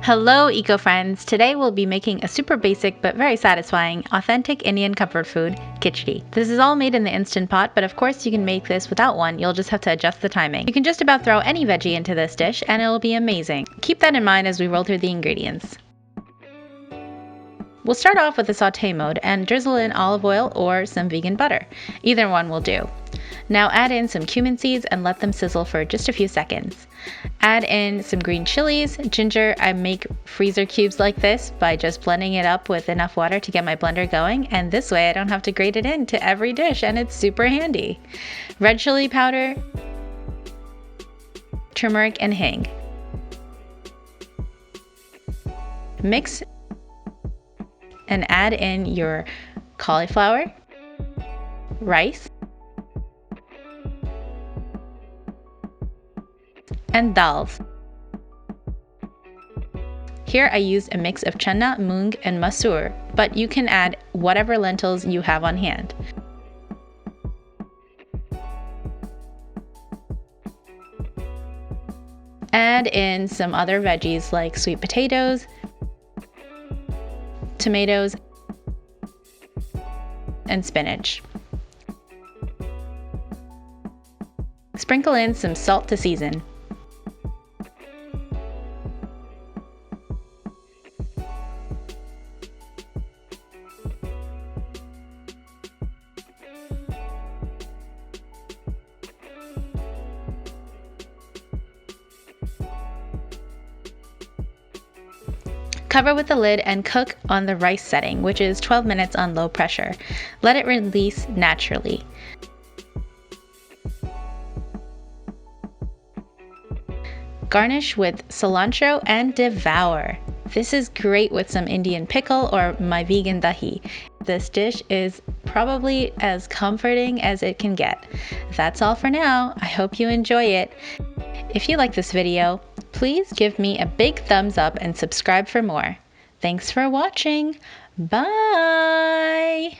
Hello, eco friends! Today we'll be making a super basic but very satisfying, authentic Indian comfort food, khichdi. This is all made in the Instant Pot, but of course you can make this without one, you'll just have to adjust the timing. You can just about throw any veggie into this dish and it'll be amazing. Keep that in mind as we roll through the ingredients. We'll start off with the sauté mode and drizzle in olive oil or some vegan butter. Either one will do. Now add in some cumin seeds and let them sizzle for just a few seconds. Add in some green chilies, ginger. I make freezer cubes like this by just blending it up with enough water to get my blender going, and this way I don't have to grate it into every dish and it's super handy. Red chili powder, turmeric, and hing. Mix and add in your cauliflower, rice, and dals. Here I used a mix of channa, moong, and masoor, but you can add whatever lentils you have on hand. Add in some other veggies like sweet potatoes, tomatoes, and spinach. Sprinkle in some salt to season. Cover with the lid and cook on the rice setting, which is 12 minutes on low pressure. Let it release naturally. Garnish with cilantro and devour. This is great with some Indian pickle or my vegan dahi. This dish is probably as comforting as it can get. That's all for now. I hope you enjoy it. If you like this video, please give me a big thumbs up and subscribe for more. Thanks for watching. Bye!